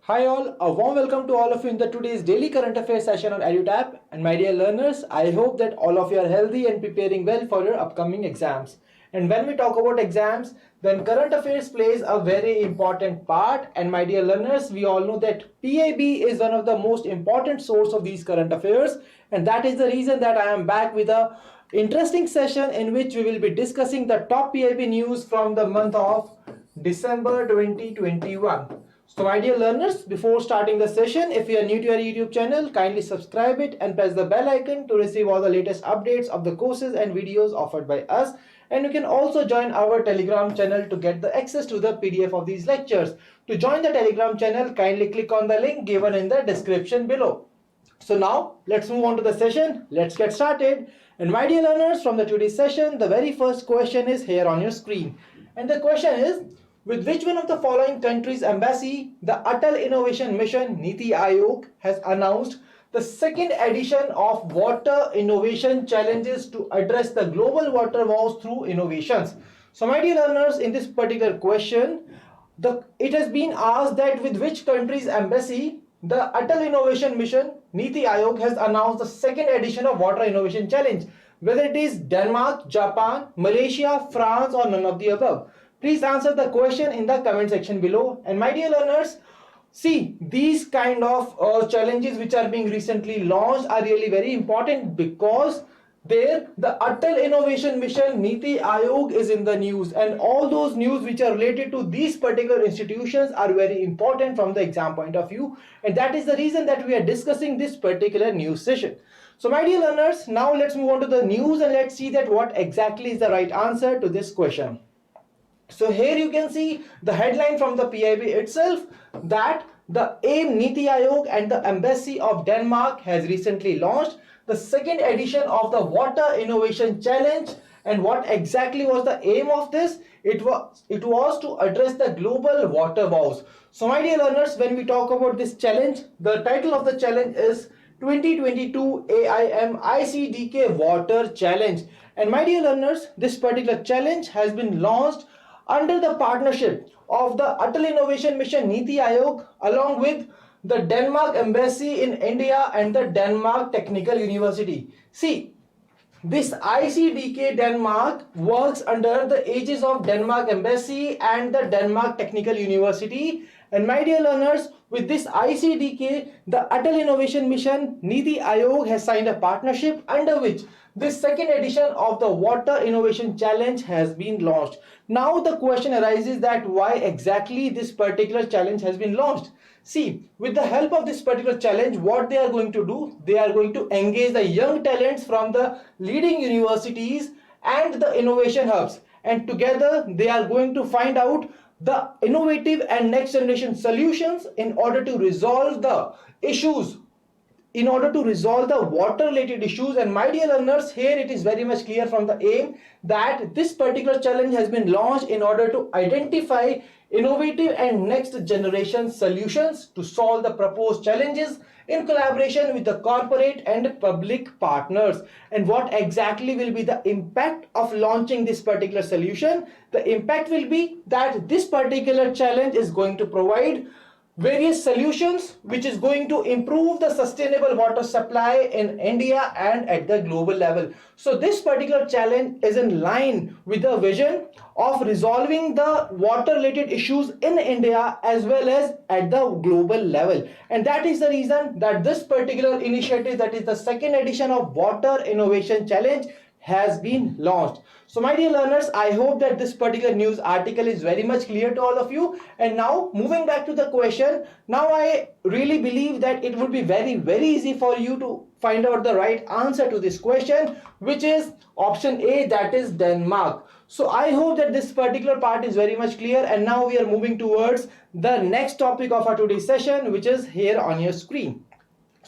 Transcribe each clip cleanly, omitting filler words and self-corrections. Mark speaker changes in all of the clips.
Speaker 1: Hi all, a warm welcome to all of you in the today's daily current affairs session on EduTap. And my dear learners, I hope that all of you are healthy and preparing well for your upcoming exams. And when we talk about exams, then current affairs plays a very important part. And my dear learners, we all know that PIB is one of the most important source of these current affairs. And that is the reason that I am back with a interesting session in which we will be discussing the top PIB news from the month of December 2021. So my dear learners, before starting the session, if you are new to our YouTube channel, kindly subscribe it and press the bell icon to receive all the latest updates of the courses and videos offered by us. And you can also join our Telegram channel to get the access to the PDF of these lectures. To join the Telegram channel, kindly click on the link given in the description below. So now let's move on to the session. Let's get started. And my dear learners, from the today's session, the very first question is here on your screen. And the question is, with which one of the following countries' embassy the Atal Innovation Mission Niti Aayog has announced the second edition of Water Innovation Challenges to address the global water woes through innovations? So my dear learners, in this particular question, it has been asked that with which country's embassy the Atal Innovation Mission Niti Aayog has announced the second edition of Water Innovation Challenge, whether it is Denmark, Japan, Malaysia, France, or none of the above. Please answer the question in the comment section below. And my dear learners, see, these kind of challenges which are being recently launched are really very important because there the Atal Innovation Mission Niti Aayog is in the news, and all those news which are related to these particular institutions are very important from the exam point of view, and that is the reason that we are discussing this particular news session. So my dear learners, now let's move on to the news and let's see that what exactly is the right answer to this question. So here you can see the headline from the PIB itself that the AIM Niti Aayog and the Embassy of Denmark has recently launched the second edition of the Water Innovation Challenge. And what exactly was the aim of this? It was to address the global water woes. So my dear learners, when we talk about this challenge, the title of the challenge is 2022 AIM ICDK Water Challenge. And my dear learners, this particular challenge has been launched under the partnership of the Atal Innovation Mission Niti Aayog along with the Denmark Embassy in India and the Denmark Technical University. See, this ICDK Denmark works under the aegis of Denmark Embassy and the Denmark Technical University. And my dear learners, with this ICDK, the Atal Innovation Mission Niti Aayog has signed a partnership under which this second edition of the Water Innovation Challenge has been launched. Now the question arises that why exactly this particular challenge has been launched. See, with the help of this particular challenge, what they are going to do, they are going to engage the young talents from the leading universities and the innovation hubs, and together they are going to find out the innovative and next generation solutions in order to resolve the issues, in order to resolve the water related issues. And my dear learners, here it is very much clear from the aim that this particular challenge has been launched in order to identify innovative and next generation solutions to solve the proposed challenges in collaboration with the corporate and public partners. And what exactly will be the impact of launching this particular solution? The impact will be that this particular challenge is going to provide various solutions which is going to improve the sustainable water supply in India and at the global level. So this particular challenge is in line with the vision of resolving the water related issues in India as well as at the global level. And that is the reason that this particular initiative, that is the second edition of Water Innovation Challenge, has been launched. So my dear learners, I hope that this particular news article is very much clear to all of you. And now moving back to the question, now I really believe that it would be very easy for you to find out the right answer to this question, which is option A, that is Denmark. So I hope that this particular part is very much clear, and now we are moving towards the next topic of our today's session, which is here on your screen.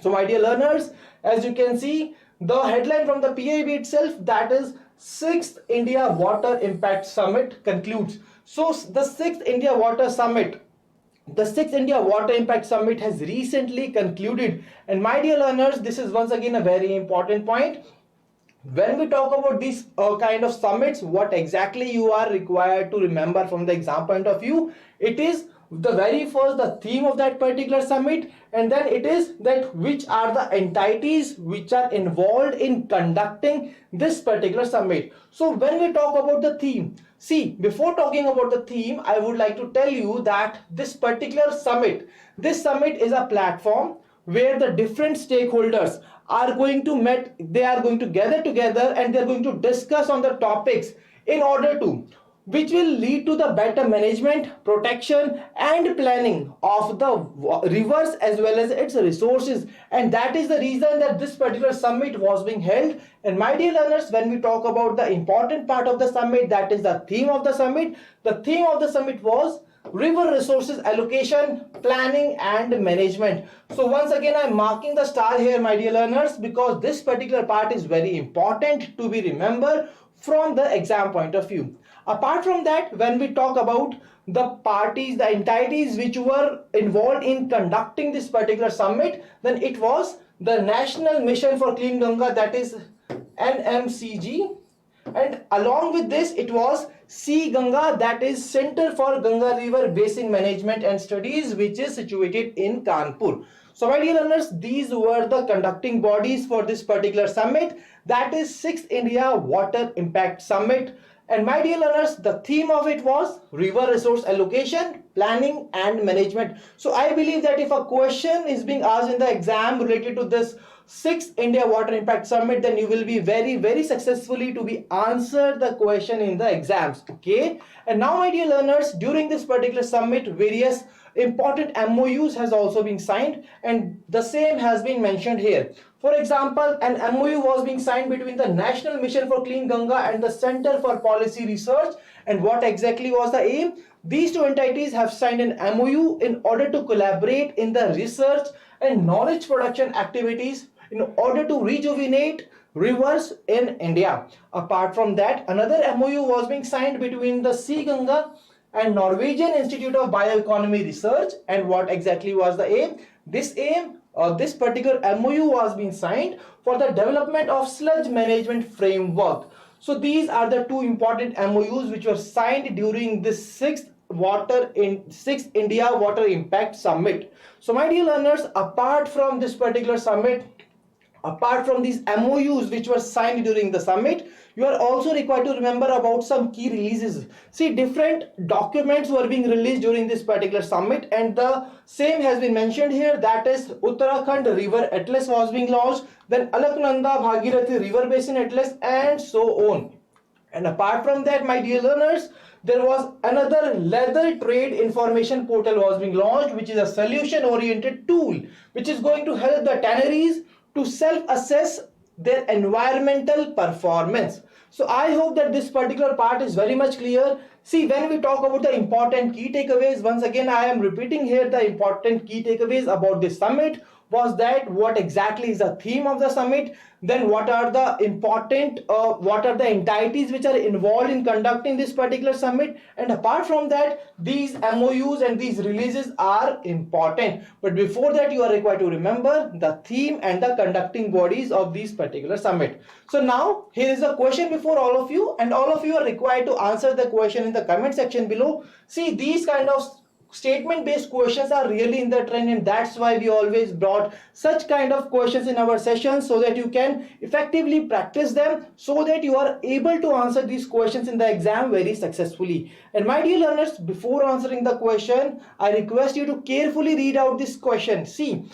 Speaker 1: So my dear learners, as you can see, the headline from the PIB itself, that is 6th India Water Impact Summit concludes. So the 6th India Water Summit, the 6th India Water Impact Summit has recently concluded. And my dear learners, this is once again a very important point. When we talk about these kind of summits, what exactly you are required to remember from the exam point of view, it is the very first the theme of that particular summit, and then it is that which are the entities which are involved in conducting this particular summit. So when we talk about the theme, see, before talking about the theme, I would like to tell you that this particular summit, this summit is a platform where the different stakeholders are going to meet, they are going to gather together and they are going to discuss on the topics in order to, which will lead to the better management, protection and planning of the rivers as well as its resources. And that is the reason that this particular summit was being held. And my dear learners, when we talk about the important part of the summit, that is the theme of the summit. The theme of the summit was river resources allocation, planning and management. So once again I am marking the star here, my dear learners, because this particular part is very important to be remembered from the exam point of view. Apart from that, when we talk about the parties, the entities which were involved in conducting this particular summit, then it was the National Mission for Clean Ganga, that is NMCG, and along with this it was C Ganga, that is Center for Ganga River Basin Management and Studies, which is situated in Kanpur. So my dear learners, these were the conducting bodies for this particular summit, that is 6th India Water Impact Summit. And my dear learners, the theme of it was river resource allocation, planning and management. So I believe that if a question is being asked in the exam related to this 6th India Water Impact Summit, then you will be very successfully to be answered the question in the exams. Okay. And now my dear learners, during this particular summit, various important MoUs has also been signed and the same has been mentioned here. For example, an MoU was being signed between the National Mission for Clean Ganga and the Center for Policy Research. And what exactly was the aim? These two entities have signed an MoU in order to collaborate in the research and knowledge production activities in order to rejuvenate rivers in India. Apart from that, another MoU was being signed between the Sea Ganga and Norwegian Institute of Bioeconomy Research. And what exactly was the aim? This particular MoU was being signed for the development of sludge management framework. So these are the two important MoUs which were signed during this 6th India Water Impact Summit. So my dear learners, apart from this particular summit, apart from these MoUs which were signed during the summit, you are also required to remember about some key releases. See, different documents were being released during this particular summit and the same has been mentioned here, that is Uttarakhand River Atlas was being launched, then Alaknanda Bhagirathi River Basin Atlas and so on. And apart from that, my dear learners, there was another leather trade information portal was being launched, which is a solution oriented tool which is going to help the tanneries to self-assess their environmental performance. So I hope that this particular part is very much clear. See, when we talk about the important key takeaways, once again I am repeating here the important key takeaways about this summit was that what exactly is the theme of the summit, then what are the important what are the entities which are involved in conducting this particular summit, and apart from that these MoUs and these releases are important. But before that you are required to remember the theme and the conducting bodies of this particular summit. So now here is a question before all of you, and all of you are required to answer the question in the comment section below. See, these kind of statement based questions are really in the trend, and that's why we always brought such kind of questions in our sessions so that you can effectively practice them, so that you are able to answer these questions in the exam very successfully. And my dear learners, before answering the question, I request you to carefully read out this question. See,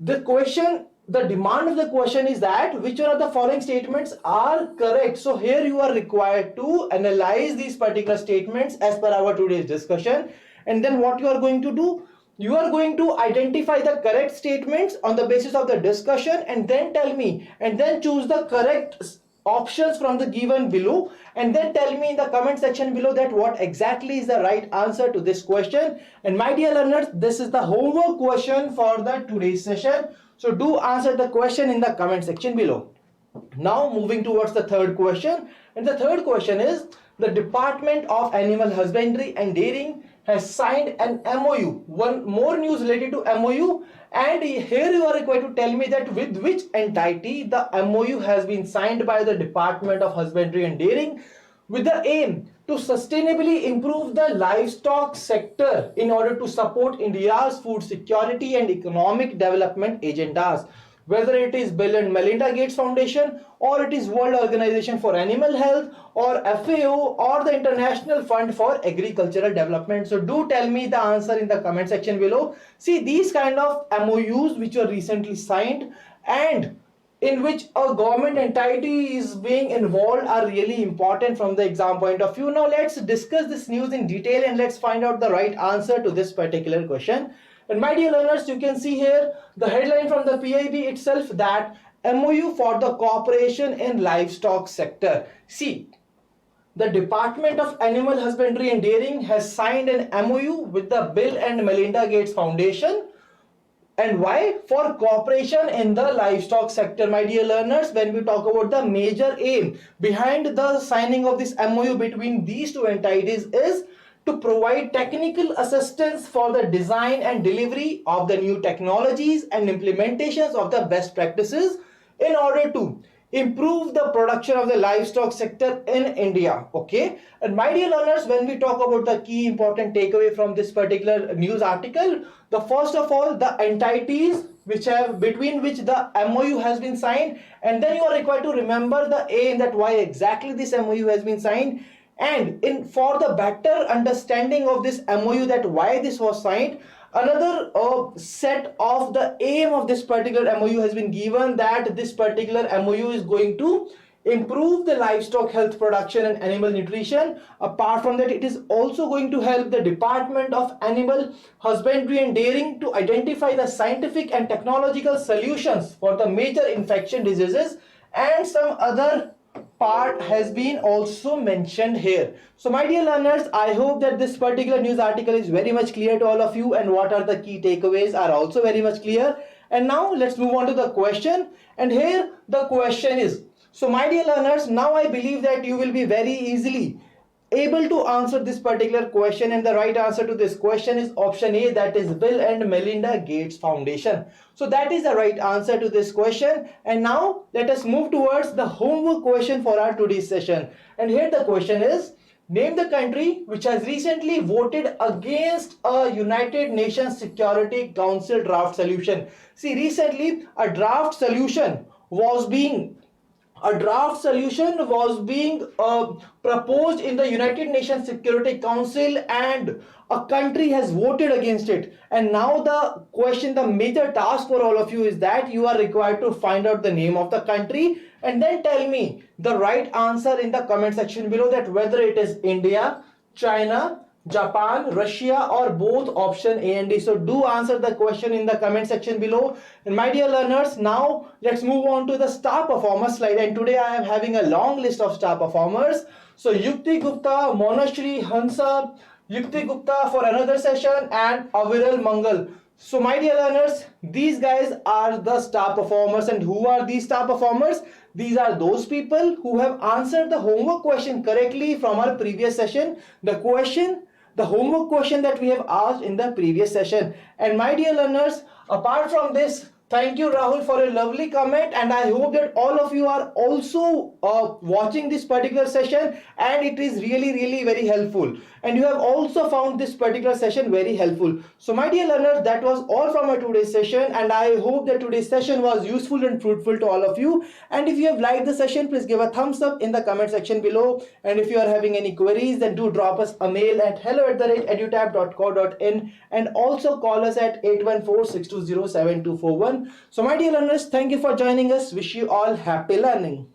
Speaker 1: the question, the demand of the question is that which one of the following statements are correct. So here you are required to analyze these particular statements as per our today's discussion. And then what you are going to do, you are going to identify the correct statements on the basis of the discussion and then tell me, and then choose the correct options from the given below, and then tell me in the comment section below that what exactly is the right answer to this question. And my dear learners, this is the homework question for the today's session. So do answer the question in the comment section below. Now moving towards the third question, and the third question is the Department of Animal Husbandry and Dairying has signed an MoU. One more news related to MoU, and here you are required to tell me that with which entity the MoU has been signed by the Department of Husbandry and Dairying with the aim to sustainably improve the livestock sector in order to support India's food security and economic development agendas. Whether it is Bill and Melinda Gates Foundation, or it is World Organization for Animal Health, or FAO, or the International Fund for Agricultural Development. So do tell me the answer in the comment section below. See, these kind of MOUs which were recently signed and in which a government entity is being involved are really important from the exam point of view. Now let's discuss this news in detail and let's find out the right answer to this particular question. And my dear learners, you can see here the headline from the PIB itself, that MOU for the cooperation in livestock sector. See, the Department of Animal Husbandry and Dairying has signed an MOU with the Bill and Melinda Gates Foundation. And why? For cooperation in the livestock sector. My dear learners, when we talk about the major aim behind the signing of this MOU between these two entities is to provide technical assistance for the design and delivery of the new technologies and implementations of the best practices in order to improve the production of the livestock sector in India. Okay, and my dear learners, when we talk about the key important takeaway from this particular news article, the first of all, the entities which have between which the MOU has been signed, and then you are required to remember the aim, that why exactly this MOU has been signed. And for the better understanding of this MOU, that why this was signed, another set of the aim of this particular MOU has been given, that this particular MOU is going to improve the livestock health production and animal nutrition. Apart from that, it is also going to help the Department of Animal Husbandry and Dairying to identify the scientific and technological solutions for the major infection diseases, and some other part has been also mentioned here. So my dear learners, I hope that this particular news article is very much clear to all of you, and what are the key takeaways are also very much clear. And now let's move on to the question. And here the question is, so my dear learners, now I believe that you will be very easily able to answer this particular question, and the right answer to this question is option A, that is Bill and Melinda Gates Foundation. So that is the right answer to this question. And now let us move towards the homework question for our today's session. And here the question is, name the country which has recently voted against a United Nations Security Council draft solution. See, recently a draft solution was being proposed in the United Nations Security Council, and a country has voted against it. And now the question, the major task for all of you is that you are required to find out the name of the country and then tell me the right answer in the comment section below, that whether it is India, China, Japan, Russia, or both option A and D. So do answer the question in the comment section below. And my dear learners, now let's move on to the star performer slide. And today I am having a long list of star performers. So Yukti Gupta, Monashri Hansa, Yukti Gupta for another session, and Aviral Mangal. So my dear learners, these guys are the star performers. And who are these star performers? These are those people who have answered the homework question correctly from our previous session. The homework question that we have asked in the previous session. And my dear learners, apart from this, thank you Rahul for a lovely comment, and I hope that all of you are also watching this particular session, and it is really very helpful, and you have also found this particular session very helpful. So my dear learners, that was all from our today's session, and I hope that today's session was useful and fruitful to all of you. And if you have liked the session, please give a thumbs up in the comment section below, and if you are having any queries, then do drop us a mail at hello@edutap.co.in, and also call us at 814-620-7241. So my dear learners, thank you for joining us. Wish you all happy learning.